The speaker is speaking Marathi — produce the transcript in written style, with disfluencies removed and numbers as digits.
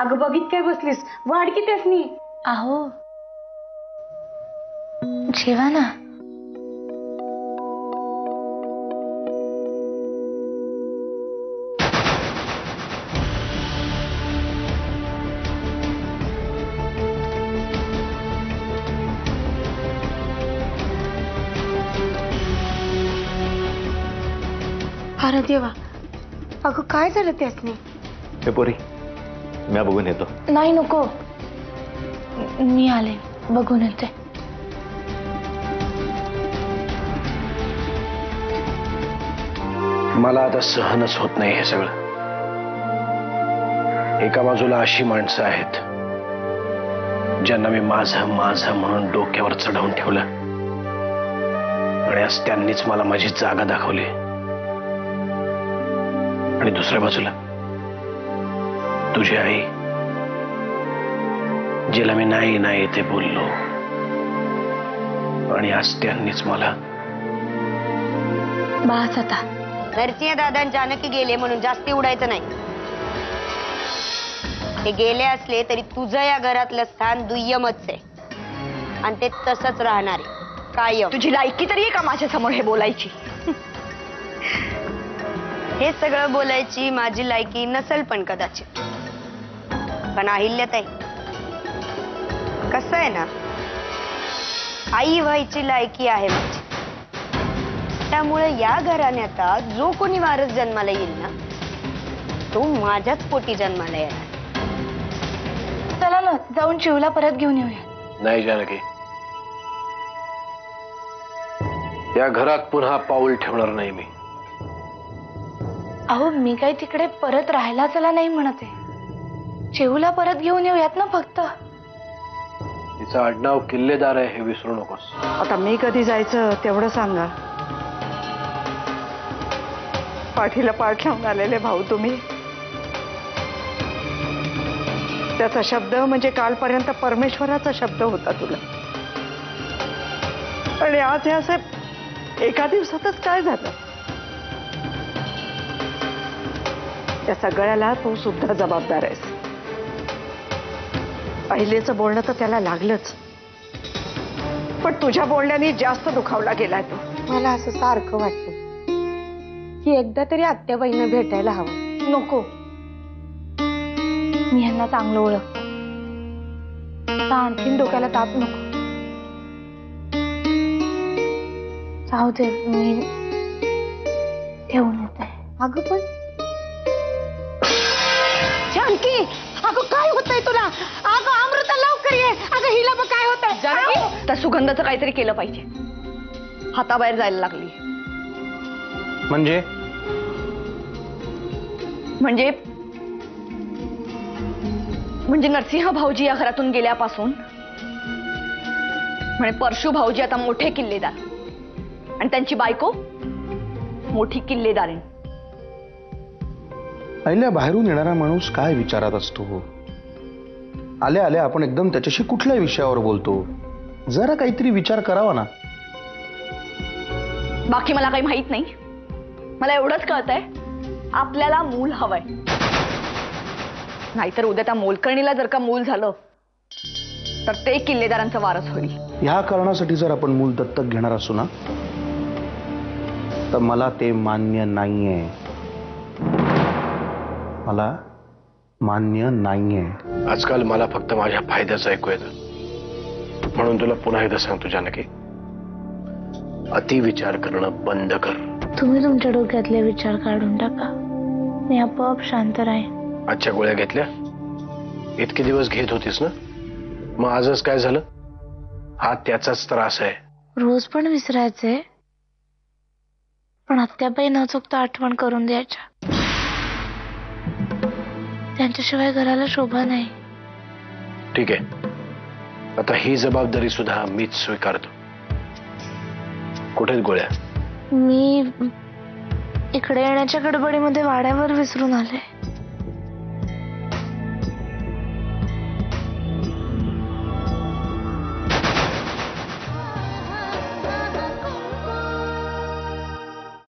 अगं बघित काय बसलीस, वाढ की त्यासनी. अहो जेवा ना. अरे देवा, अगं काय झालं त्यासनी? हे पोरी, मी बघून येतो. नाही नको, मी आले बघून येते. मला आता सहनच होत नाही हे सगळं. एका बाजूला अशी माणसं आहेत ज्यांना मी माझं माझं म्हणून डोक्यावर चढवून ठेवलं, आणि आज त्यांनीच मला माझी जागा दाखवली. आणि दुसऱ्या बाजूला तुझी आई, जिला मी नाही नाही ते बोललो, आणि आज त्यांनीच मला. बास आता. नरसिंह दादा जानकी गेले म्हणून जास्ती उडायचं नाही. ते गेले असले तरी तुझं या घरातलं स्थान दुय्यमच आहे, आणि ते तसंच राहणार आहे कायम. तुझी लायकी तरी आहे का माझ्या समोर हे बोलायची? हे सगळं बोलायची माझी लायकी नसेल पण कदाचित, पण अहिल्याताई कसं आहे ना, आई व्हायची लायकी आहे माझी. त्यामुळे या घराण्याचा जो कोणी वारस जन्माला येईल ना, तो माझ्याच पोटी जन्माला येणार. चला ना जाऊन चिवला परत घेऊन येऊया. नाही जानकी, या घरात पुन्हा पाऊल ठेवणार नाही मी. अहो मी काही तिकडे परत राहायला चला नाही म्हणत आहे. चिवला परत घेऊन येऊयात ना फक्त. तिचं आडनाव किल्लेदार आहे हे विसरू नकोस. आता मी कधी जायचं तेवढं सांगा. पाठीला पाठ लावून आलेले भाऊ तुम्ही. त्याचा शब्द म्हणजे कालपर्यंत परमेश्वराचा शब्द होता तुला, आणि आज हे असं एका दिवसातच काय झालं? त्या सगळ्याला तू सुद्धा जबाबदार आहेस. अहिलेचं बोलणं तर त्याला लागलंच, पण तुझ्या बोलण्याने जास्त दुखावला गेलाय तो. मला असं सारखं वाटतं की एकदा तरी आत्याबाईंना भेटायला हवं. नको, मी यांना चांगलं ओळखतो. आता आणखीन डोक्याला ताप नको. जाऊ दे, मी ठेवून येते. अगं पण जानकी, अगं काय होतंय तुला? अगं अमृता लवकर ये. अगं हिला बघ काय होतंय. जानकी, त्या सुगंधाचं काहीतरी केलं पाहिजे. हाताबाहेर जायला लागली. म्हणजे म्हणजे म्हणजे नरसिंह भाऊजी या घरातून गेल्यापासून म्हणजे परशु भाऊजी आता मोठे किल्लेदार, आणि त्यांची बायको मोठी किल्लेदारीण. अहिल्या, बाहेरून येणारा माणूस काय विचारात असतो? आले आले आपण एकदम त्याच्याशी कुठल्या विषयावर बोलतो? जरा काहीतरी विचार करावा ना. बाकी मला काही माहित नाही. मला एवढंच कळतंय, आपल्याला मूल हवंय. नाहीतर उद्या त्या मोलकर्णीला जर का मूल झालं तर ते किल्लेदारांचा वारस होईल. ह्या कारणासाठी जर आपण मूल दत्तक घेणार असू ना, तर मला ते मान्य नाहीये. मला मान्य नाहीये. आजकाल मला फक्त माझ्या फायद्याचं ऐकू येतं, म्हणून तुला पुन्हा एकदा सांगतो जानकी, अति विचार करणं बंद कर. तुम्ही तुमच्या डोक्यातले विचार काढून टाका, मी आपोआप शांत राहीन. आजच्या गोळ्या घेतल्या? इतके दिवस घेत होतीस ना, मग आजच काय झालं? हा त्याचाच त्रास आहे. रोज पण विसरायचे, पण आत्याबाई न चुकता आठवण करून द्यायच्या. त्यांच्याशिवाय घराला शोभा नाही. ठीक आहे, आता ही जबाबदारी सुद्धा मीच स्वीकारतो. कुठेच गोळ्या? मी इकडे येण्याच्या गडबडीमध्ये वाड्यावर विसरून आले.